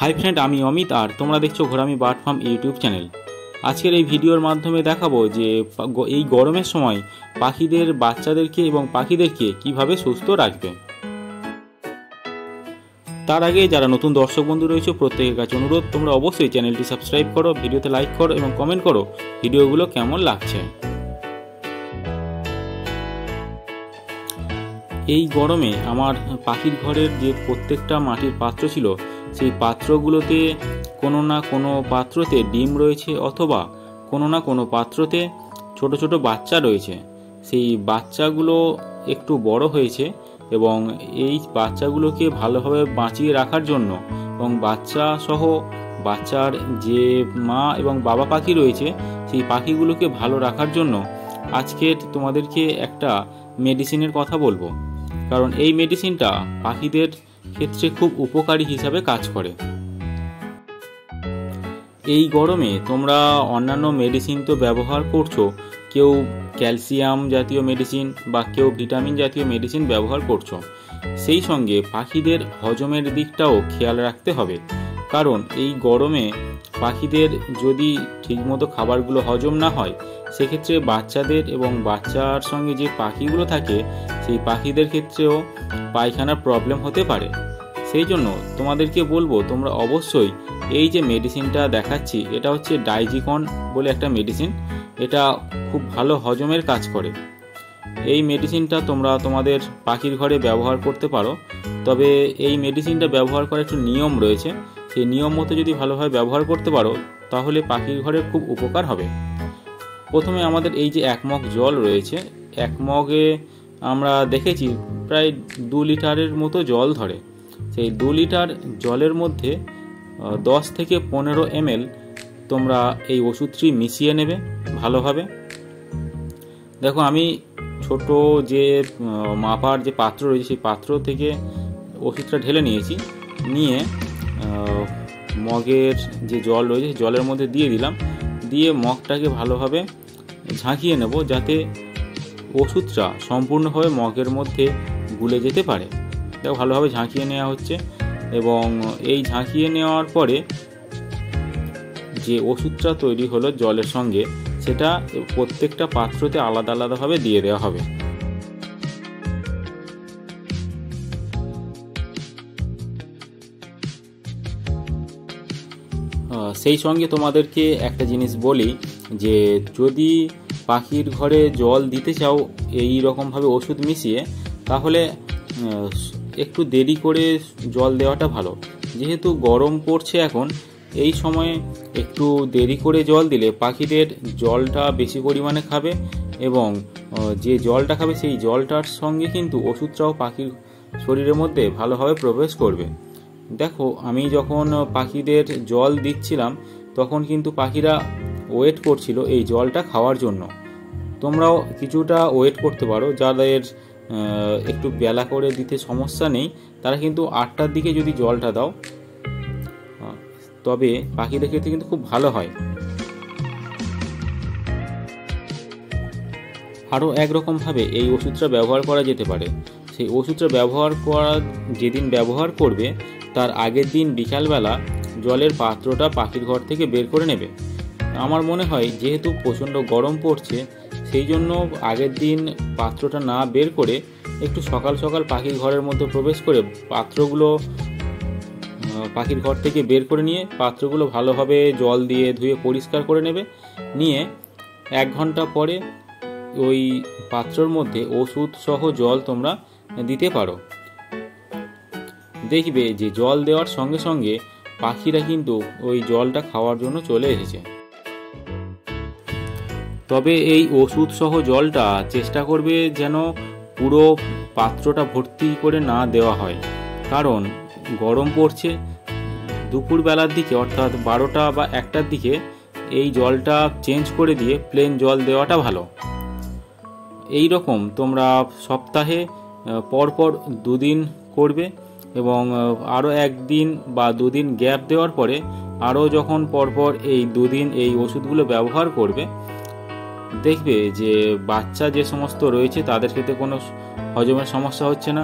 Hi friend, আমি অমিত আর তোমরা দেখছো ঘোরামি বার্ড ফার্ম ইউটিউব চ্যানেল। আজকের এই ভিডিওর মাধ্যমে দেখাবো যে এই গরমের সময় পাখিদের বাচ্চাদেরকে এবং পাখিদেরকে কিভাবে সুস্থ রাখবে। তার আগে যারা নতুন দর্শক বন্ধু রয়েছে প্রত্যেকের কাছে অনুরোধ, তোমরা অবশ্যই চ্যানেলটি সাবস্ক্রাইব করো, ভিডিওতে লাইক করো এবং কমেন্ট করো ভিডিওগুলো কেমন লাগছে। এই গরমে আমার পাখির ঘরের যে প্রত্যেকটা মাটির পাত্র ছিল সেই পাত্রগুলোতে কোনো না কোনো পাত্রতে ডিম রয়েছে অথবা কোনো না কোনো পাত্রতে ছোট ছোট বাচ্চা রয়েছে। সেই বাচ্চাগুলো একটু বড় হয়েছে এবং এই বাচ্চাগুলোকে ভালোভাবে বাঁচিয়ে রাখার জন্য এবং বাচ্চা সহ বাচ্চার যে মা এবং বাবা পাখি রয়েছে সেই পাখিগুলোকে ভালো রাখার জন্য আজকে তোমাদেরকে একটা মেডিসিনের কথা বলবো, কারণ এই মেডিসিনটা পাখিদের ক্ষেত্রে খুব উপকারী হিসাবে কাজ করে। এই গরমে তোমরা অন্যান্য মেডিসিন তো ব্যবহার করছো, কেউ ক্যালসিয়াম জাতীয় মেডিসিন বা কেউ ভিটামিন জাতীয় মেডিসিন ব্যবহার করছো, সেই সঙ্গে পাখিদের হজমের দিকটাও খেয়াল রাখতে হবে। কারণ এই গরমে পাখিদের যদি ঠিকমতো খাবারগুলো হজম না হয় সেক্ষেত্রে বাচ্চাদের এবং বাচ্চার সঙ্গে যে পাখিগুলো থাকে সেই পাখিদের ক্ষেত্রেও পায়খানার প্রবলেম হতে পারে। সেই জন্য তোমাদেরকে বলবো তোমরা অবশ্যই এই যে মেডিসিনটা দেখাচ্ছি এটা হচ্ছে ডাইজিকন বলে একটা মেডিসিন, এটা খুব ভালো হজমের কাজ করে। এই মেডিসিনটা তোমরা তোমাদের পাখির ঘরে ব্যবহার করতে পারো, তবে এই মেডিসিনটা ব্যবহার করার একটু নিয়ম রয়েছে, সেই নিয়ম মতো যদি ভালোভাবে ব্যবহার করতে পারো তাহলে পাখির ঘরে খুব উপকার হবে। প্রথমে আমাদের এই যে 1 মগ জল রয়েছে, 1 মগে আমরা দেখেছি প্রায় 2 লিটারের মতো জল ধরে। সেই 2 লিটার জলের মধ্যে 10 থেকে 15 ml তোমরা এই ওষুধটি মিশিয়ে নেবে ভালোভাবে। দেখো আমি ছোট যে মাপার যে পাত্র রয়েছে সেই পাত্র থেকে ওষুধটা ঢেলে নিয়েছি, নিয়ে মগের যে জল রয়েছে জলের মধ্যে দিয়ে দিলাম, দিয়ে মগটাকে ভালোভাবে ঝাঁকিয়ে নেব যাতে ওষুধটা সম্পূর্ণভাবে মগের মধ্যে গুলে যেতে পারে। দেখো ভালোভাবে ঝাঁকিয়ে নেওয়া হচ্ছে এবং এই ঝাঁকিয়ে নেওয়ার পরে যে ওষুধটা তৈরি হলো জলের সঙ্গে সেটা প্রত্যেকটা পাত্রতে আলাদা আলাদাভাবে দিয়ে দেওয়া হবে। সেই সঙ্গে তোমাদেরকে একটা জিনিস বলি যে যদি পাখির ঘরে জল দিতে চাও এই রকমভাবে ওষুধ মিশিয়ে, তাহলে একটু দেরি করে জল দেওয়াটা ভালো। যেহেতু গরম পড়ছে এখন, এই সময়ে একটু দেরি করে জল দিলে পাখিদের জলটা বেশি পরিমাণে খাবে এবং যে জলটা খাবে সেই জলটার সঙ্গে কিন্তু ওষুধটাও পাখির শরীরের মধ্যে ভালোভাবে প্রবেশ করবে। দেখো আমি যখন পাখিদের জল দিচ্ছিলাম তখন কিন্তু পাখিরা ওয়েট করছিল এই জলটা খাওয়ার জন্য। তোমরাও কিছুটা ওয়েট করতে পারো, যাদের একটু বেলা করে দিতে সমস্যা নেই তারা কিন্তু 8টার দিকে যদি জলটা দাও তবে পাখিদের ক্ষেত্রে কিন্তু খুব ভালো হয়। আরও একরকমভাবে এই ওষুধটা ব্যবহার করা যেতে পারে। সেই ওষুধটা ব্যবহার করা যেদিন ব্যবহার করবে তার আগের দিন বিকালবেলা জলের পাত্রটা পাখির ঘর থেকে বের করে নেবে। আমার মনে হয় যেহেতু প্রচণ্ড গরম পড়ছে সেই জন্য আগের দিন পাত্রটা না বের করে একটু সকাল সকাল পাখির ঘরের মধ্যে প্রবেশ করে পাত্রগুলো পাখির ঘর থেকে বের করে নিয়ে পাত্রগুলো ভালোভাবে জল দিয়ে ধুয়ে পরিষ্কার করে নেবে। নিয়ে 1 ঘন্টা পরে ওই পাত্রর মধ্যে ওষুধ সহ জল তোমরা দিতে পারো। দেখবে যে জল দেওয়ার সঙ্গে সঙ্গে পাখিরা কিন্তু ওই জলটা খাওয়ার জন্য চলে এসেছে। তবে এই ওষুধ সহ জলটা চেষ্টা করবে যেন পুরো পাত্রটা ভর্তি করে না দেওয়া হয়, কারণ গরম পড়ছে। দুপুরবেলার দিকে অর্থাৎ 12টা বা 1টার দিকে এই জলটা চেঞ্জ করে দিয়ে প্লেন জল দেওয়াটা ভালো। এই রকম তোমরা সপ্তাহে পরপর 2 দিন করবে এবং আরও 1 দিন বা 2 দিন গ্যাপ দেওয়ার পরে আরও যখন পরপর এই 2 দিন এই ওষুধগুলো ব্যবহার করবে দেখবে যে বাচ্চা যে সমস্ত রয়েছে তাদের ক্ষেত্রে কোনো হজমের সমস্যা হচ্ছে না।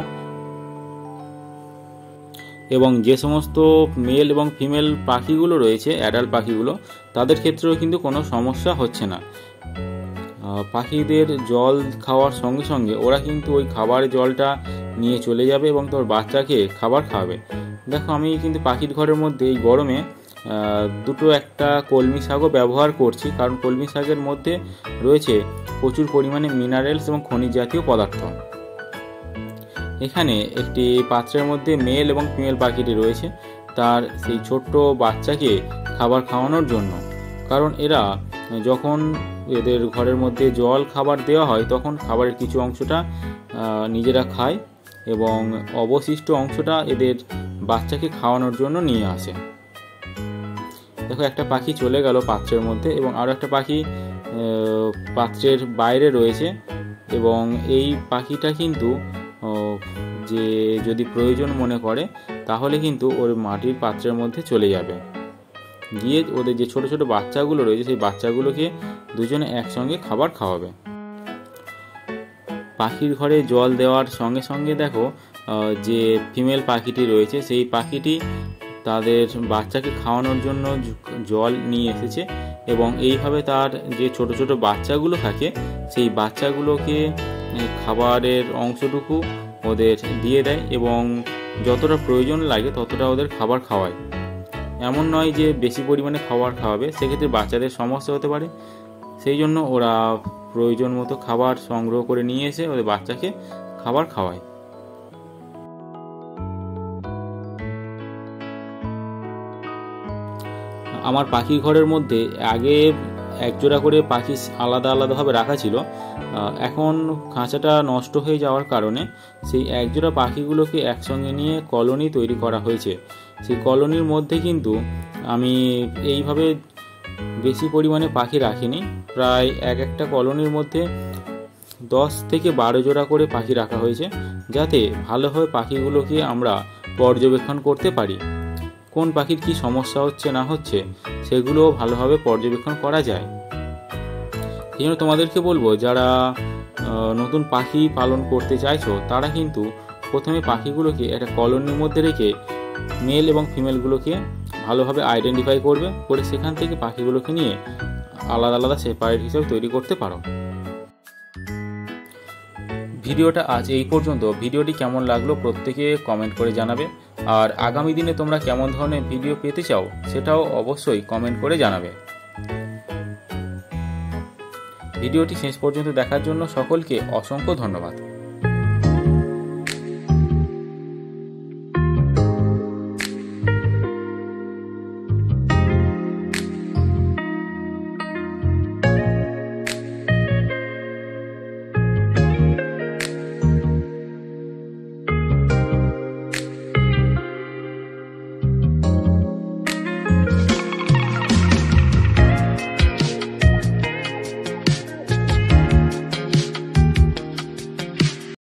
এবং যে সমস্ত মেল এবং ফিমেল পাখিগুলো রয়েছে, অ্যাডাল্ট পাখিগুলো, তাদের ক্ষেত্রেও কিন্তু কোনো সমস্যা হচ্ছে না। পাখিদের জল খাওয়ার সঙ্গে সঙ্গে ওরা কিন্তু ওই খাবারের জলটা নিয়ে চলে যাবে এবং তোর বাচ্চাকে খাবার খাওয়াবে। দেখো, আমি কিন্তু পাখির ঘরের মধ্যে এই গরমে একটা কলমি শাকও ব্যবহার করছি, কারণ কলমি শাকের মধ্যে রয়েছে প্রচুর পরিমাণে মিনারেলস এবং খনিজ জাতীয় পদার্থ। এখানে একটি পাত্রের মধ্যে মেল এবং ফিমেল পাখিটি রয়েছে তার সেই ছোট্ট বাচ্চাকে খাবার খাওয়ানোর জন্য। কারণ এরা যখন এদের ঘরের মধ্যে জল খাবার দেওয়া হয় তখন খাবারের কিছু অংশটা নিজেরা খায় এবং অবশিষ্ট অংশটা এদের বাচ্চাকে খাওয়ানোর জন্য নিয়ে আসে। দেখো, একটা পাখি চলে গেল পাত্রের মধ্যে এবং আরও একটা পাখি পাত্রের বাইরে রয়েছে এবং এই পাখিটা কিন্তু যে যদি প্রয়োজন মনে করে তাহলে কিন্তু ওর মাটির পাত্রের মধ্যে চলে যাবে, গিয়ে ওদের যে ছোট ছোট বাচ্চাগুলো রয়েছে সেই বাচ্চাগুলোকে দুজনে একসঙ্গে খাবার খাওয়াবে। পাখির ঘরে জল দেওয়ার সঙ্গে সঙ্গে দেখো যে ফিমেল পাখিটি রয়েছে সেই পাখিটি তাদের বাচ্চাকে খাওয়ানোর জন্য জল নিয়ে এসেছে এবং এইভাবে তার যে ছোট ছোট বাচ্চাগুলো থাকে সেই বাচ্চাগুলোকে খাবারের অংশটুকু ওদের দিয়ে দেয় এবং যতটা প্রয়োজন লাগে ততটা ওদের খাবার খাওয়ায়। এমন নয় যে বেশি পরিমাণে খাবার খাওয়াবে, সেক্ষেত্রে বাচ্চাদের সমস্যা হতে পারে। সেই জন্য ওরা প্রয়োজন মতো খাবার সংগ্রহ করে নিয়ে এসে ওদের বাচ্চাকে খাবার খাওয়ায়। আমার পাখির ঘরের মধ্যে আগে একজোড়া করে পাখি আলাদা আলাদাভাবে রাখা ছিল। এখন খাঁচাটা নষ্ট হয়ে যাওয়ার কারণে সেই একজোড়া পাখিগুলোকে একসঙ্গে নিয়ে কলোনি তৈরি করা হয়েছে। সেই কলোনির মধ্যে কিন্তু আমি এইভাবে বেশি পরিমাণে পাখি রাখিনি, প্রায় একটা কলোনির মধ্যে 10 থেকে 12 জোড়া করে পাখি রাখা হয়েছে, যাতে ভালোভাবে পাখিগুলোকে আমরা পর্যবেক্ষণ করতে পারি। কোন পাখির কি সমস্যা হচ্ছে না হচ্ছে সেগুলোও ভালোভাবে পর্যবেক্ষণ করা যায়। এই জন্য তোমাদেরকে বলবো, যারা নতুন পাখি পালন করতে চাইছো তারা কিন্তু প্রথমে পাখিগুলোকে একটা কলোনির মধ্যে রেখে মেল এবং ফিমেলগুলোকে ভালোভাবে আইডেন্টিফাই করে সেখান থেকে পাখিগুলোকে নিয়ে আলাদা আলাদা সেপারেট হিসেবে তৈরি করতে পারো। ভিডিওটা আজ এই পর্যন্ত। ভিডিওটি কেমন লাগলো প্রত্যেকে কমেন্ট করে জানাবে, আর আগামী দিনে তোমরা কেমন ধরনের ভিডিও পেতে চাও সেটাও অবশ্যই কমেন্ট করে জানাবে। ভিডিওটি শেষ পর্যন্ত দেখার জন্য সকলকে অসংখ্য ধন্যবাদ।